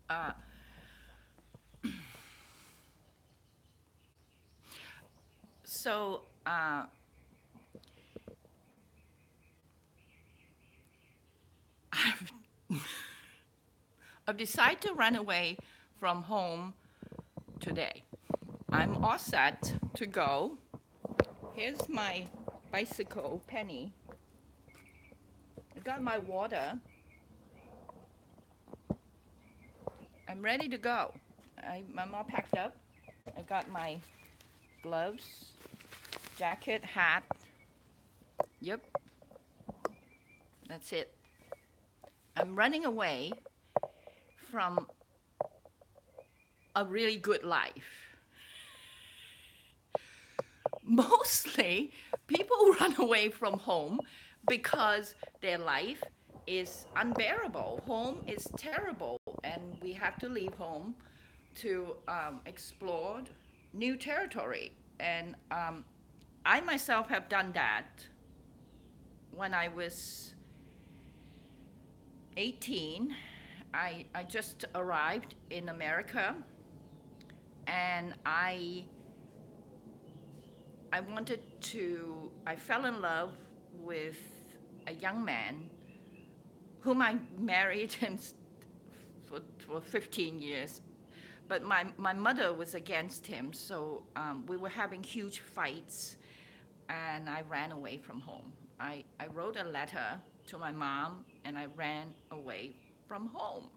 Uh, so I've, I've decided to run away from home today. I'm all set to go. Here's my bicycle, Penny. I got my water. I'm ready to go. I'm all packed up. I got my gloves, jacket, hat. Yep, that's it. I'm running away from a really good life. Mostly, people run away from home because their life is unbearable. Home is terrible, and we have to leave home to explore new territory. And I myself have done that when I was 18. I just arrived in America, and I fell in love with a young man whom I married and for 15 years. But my mother was against him, so we were having huge fights, and I ran away from home. I wrote a letter to my mom, and I ran away from home.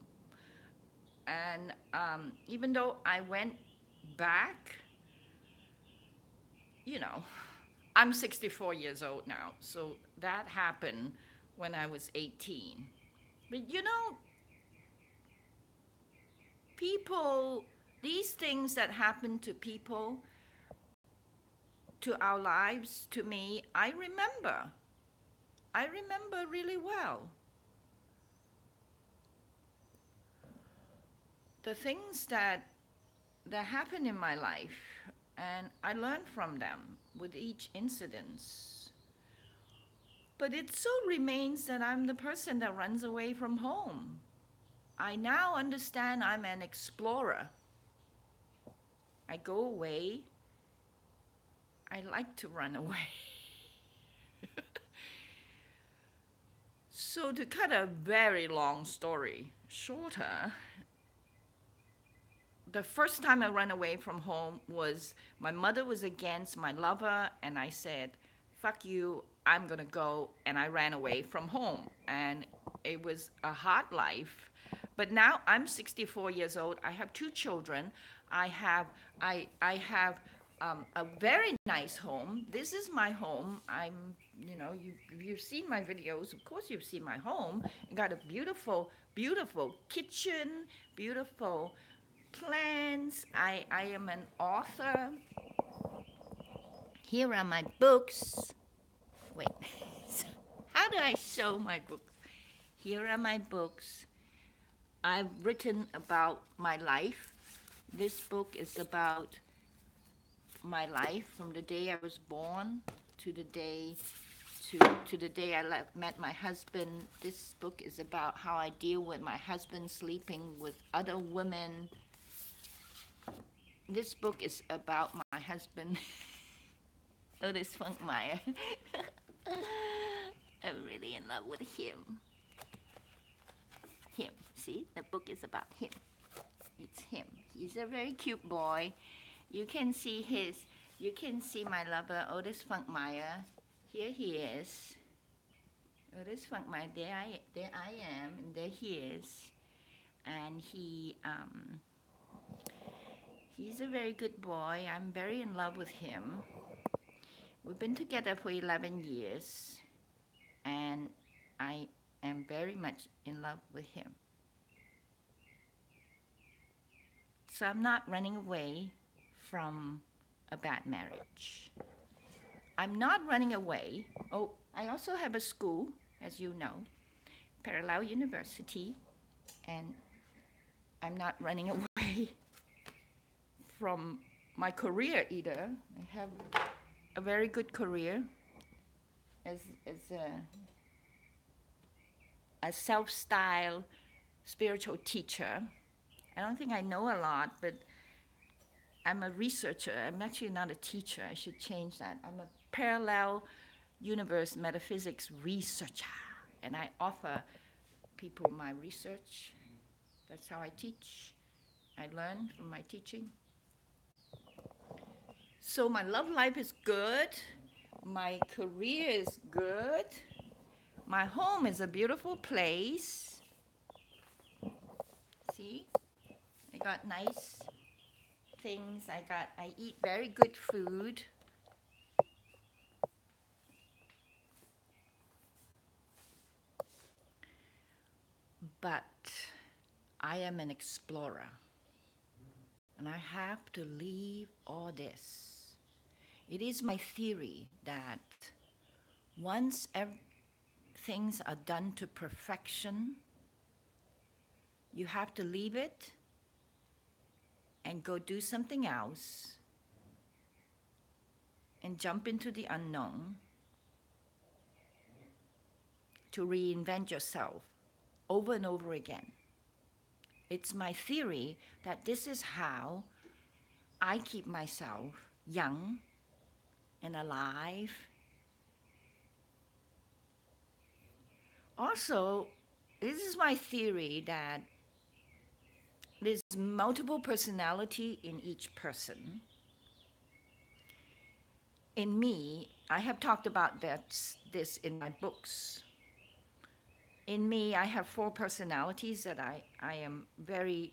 And even though I went back, you know, I'm 64 years old now, so that happened when I was 18. But people, these things that happen to people, to our lives, to me, I remember. I remember really well. The things that happened in my life, and I learned from them with each incident. But it so remains that I'm the person that runs away from home. I now understand I'm an explorer. I go away. I like to run away. So, to cut a very long story shorter, the first time I ran away from home was my mother was against my lover, and I said, fuck you, I'm gonna go. And I ran away from home. And it was a hard life. But now I'm 64 years old. I have two children. I have a very nice home. This is my home. You've seen my videos. Of course, you've seen my home. I got a beautiful, beautiful kitchen, beautiful plants. I am an author. Here are my books. Wait, how do I show my books? Here are my books. I've written about my life. This book is about my life from the day I was born to the day to the day met my husband. This book is about how I deal with my husband sleeping with other women. This book is about my husband, Otis Funkmeyer. I'm really in love with him. Him. See, the book is about him. It's him. He's a very cute boy. You can see my lover, Otis Funkmeyer. Here he is. Otis Funkmeyer. There I am, and there he is. And he's a very good boy. I'm very in love with him. We've been together for 11 years, and I am very much in love with him. So I'm not running away from a bad marriage. I'm not running away. Oh, I also have a school, as you know, Parallel University, and I'm not running away from my career either. I have a very good career as a self-styled spiritual teacher. I don't think I know a lot, but I'm a researcher. I'm actually not a teacher. I should change that. I'm a parallel universe metaphysics researcher, and I offer people my research. That's how I teach. I learn from my teaching. So my love life is good. My career is good. My home is a beautiful place. See? I got nice things. I eat very good food. But I am an explorer. And I have to leave all this. It is my theory that once things are done to perfection, you have to leave it and go do something else and jump into the unknown to reinvent yourself over and over again. It's my theory that this is how I keep myself young and alive. Also, this is my theory that there's multiple personality in each person. In me, I have talked about this in my books. In me, I have four personalities that I am very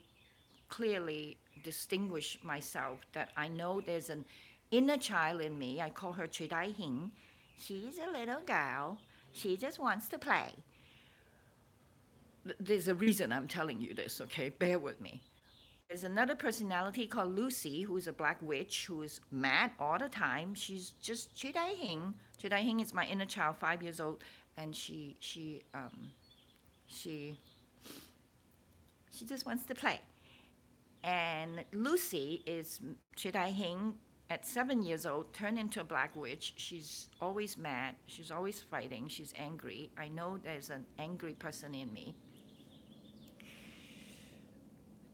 clearly distinguish myself, that I know there's an inner child in me. I call her Chidai Hing. She's a little girl. She just wants to play. There's a reason I'm telling you this, okay? Bear with me. There's another personality called Lucy, who's a black witch who is mad all the time. She's just Chidai Hing. Chidai Hing is my inner child, 5 years old, and she she just wants to play. And Lucy is Chidai Hing at 7 years old, turned into a black witch. She's always mad. She's always fighting. She's angry. I know there's an angry person in me.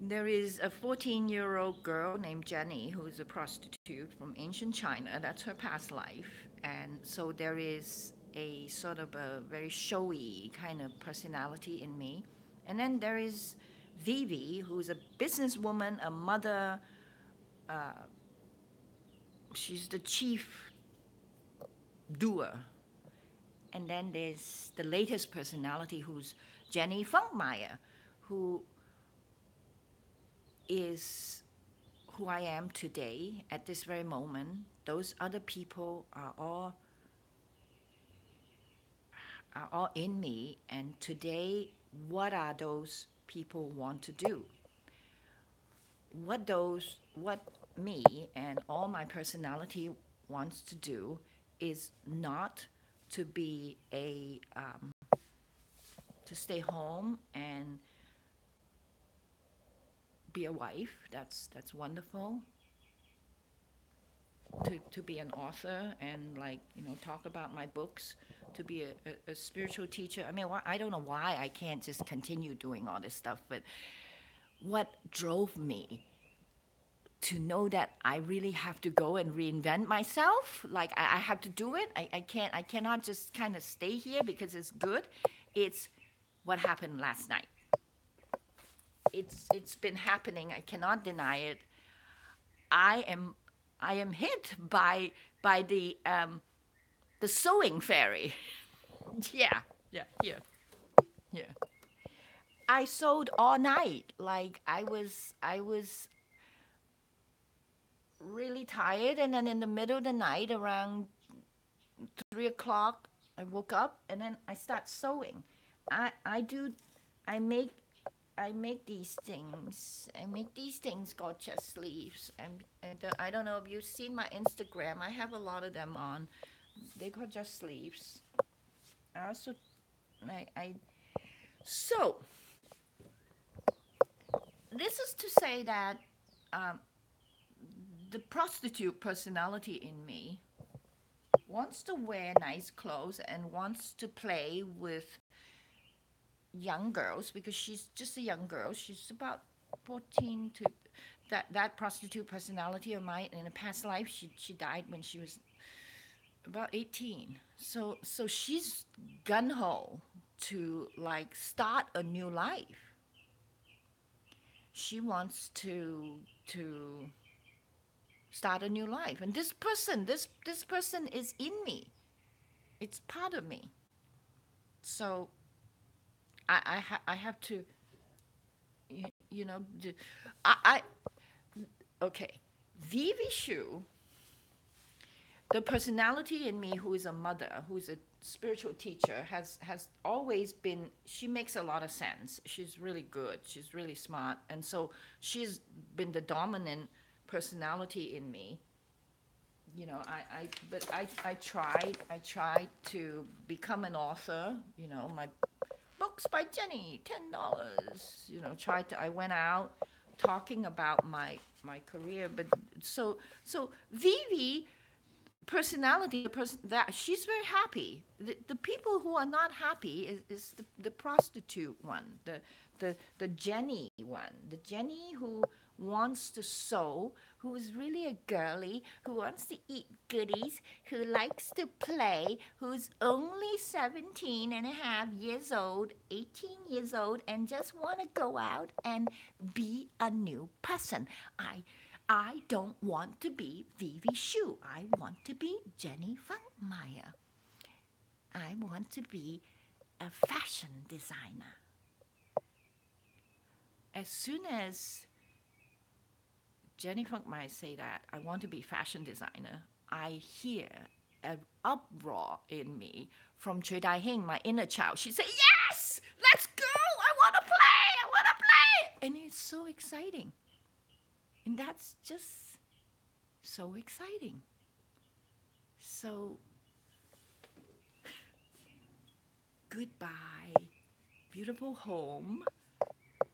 There is a 14-year-old girl named Jenny who's a prostitute from ancient China. That's her past life. And so there is a sort of a very showy kind of personality in me. And then there is Vivi, who's a businesswoman, a mother. Uh, she's the chief doer. And then there's the latest personality, who's Jenny Funkmeyer, who is who I am today at this very moment. Those other people are all in me, and today, what are those people want to do? What me and all my personality wants to do is not to be to stay home and be a wife. That's wonderful. To be an author and, like, talk about my books, to be a spiritual teacher. I mean, I don't know why I can't just continue doing all this stuff, but what drove me to know that I really have to go and reinvent myself, like I have to do it. I cannot just kind of stay here because it's good. It's what happened last night. It's been happening. I cannot deny it. I am I am hit by the sewing fairy. Yeah, yeah. Yeah. I sewed all night. Like I was really tired, and then in the middle of the night, around 3 o'clock, I woke up and then I start sewing. I do, I make I make these things. I make these things called chest sleeves. And I don't know if you've seen my Instagram. I have a lot of them on. They call chest sleeves. I also, I so this is to say that um, the prostitute personality in me wants to wear nice clothes and wants to play with young girls, because she's just a young girl. She's about 14 to that prostitute personality of mine in a past life. She died when she was about 18. So she's gun ho to like start a new life. She wants to start a new life, and this person is in me. It's part of me. So I have to you know I okay. Vivi Shu, the personality in me who is a mother, who is a spiritual teacher, has always been. She makes a lot of sense. She's really good. She's really smart, and so she's been the dominant personality in me. I tried to become an author. My books by Jenny, $10. I went out talking about my career, but so Vivi personality, the person that she's very happy. The people who are not happy is the prostitute one, the Jenny one, the Jenny who wants to sew, who is really a girly, who wants to eat goodies, who likes to play, who's only 17 and a half years old, 18 years old, and just want to go out and be a new person. I don't want to be Vivi Shu. I want to be Jenny Funkmeyer. I want to be a fashion designer. As soon as Jenny Funkmeyer say that, I want to be fashion designer, I hear an uproar in me from Choi Dai Hing, my inner child. She said, yes, let's go. I want to play. I want to play. And it's so exciting. And that's just so exciting. So, goodbye, beautiful home.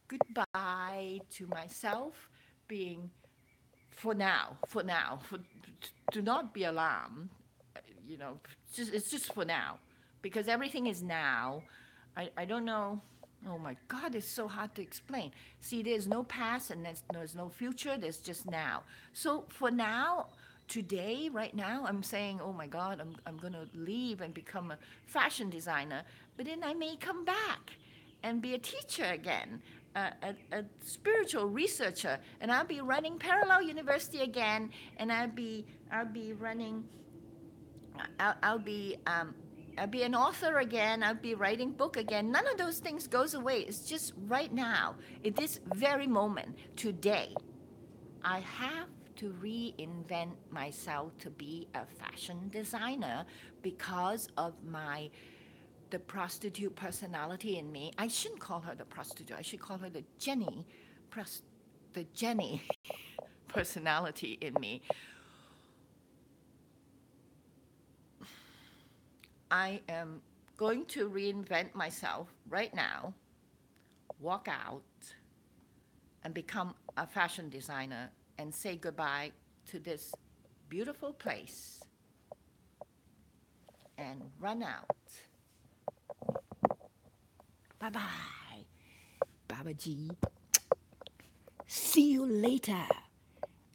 Goodbye to myself being, for now, do not be alarmed. It's just for now. Because everything is now. I don't know. Oh my God, it's so hard to explain. See, there's no past and there's no future, there's just now. So for now, today, right now, I'm saying, oh my God, I'm going to leave and become a fashion designer, but then I may come back and be a teacher again, a spiritual researcher, and I'll be running Parallel University again, and I'll be running, I'll be an author again. I'll be writing book again. None of those things goes away. It's just right now, at this very moment, today, I have to reinvent myself to be a fashion designer because of the prostitute personality in me. I shouldn't call her the prostitute. I should call her the Jenny personality in me. I am going to reinvent myself right now, walk out, and become a fashion designer and say goodbye to this beautiful place and run out. Bye-bye, Babaji. See you later,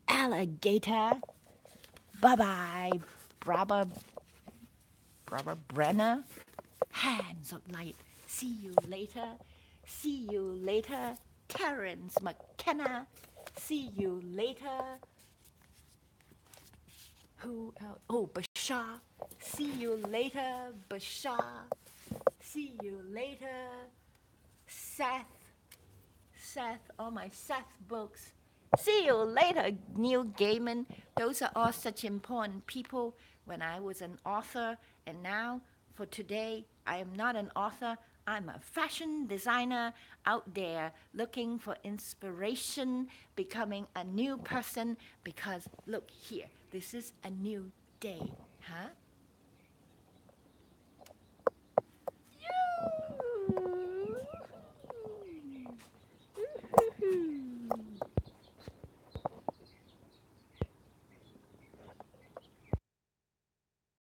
alligator. Bye-bye, Brother Brenner. Hands of light. See you later. See you later, Terence McKenna. See you later. Who else? Oh, Bashar. See you later, Bashar. See you later, Seth. All my Seth books. See you later, Neil Gaiman. Those are all such important people when I was an author, and now for today, I am not an author. I'm a fashion designer out there looking for inspiration, becoming a new person, because look here, this is a new day, huh?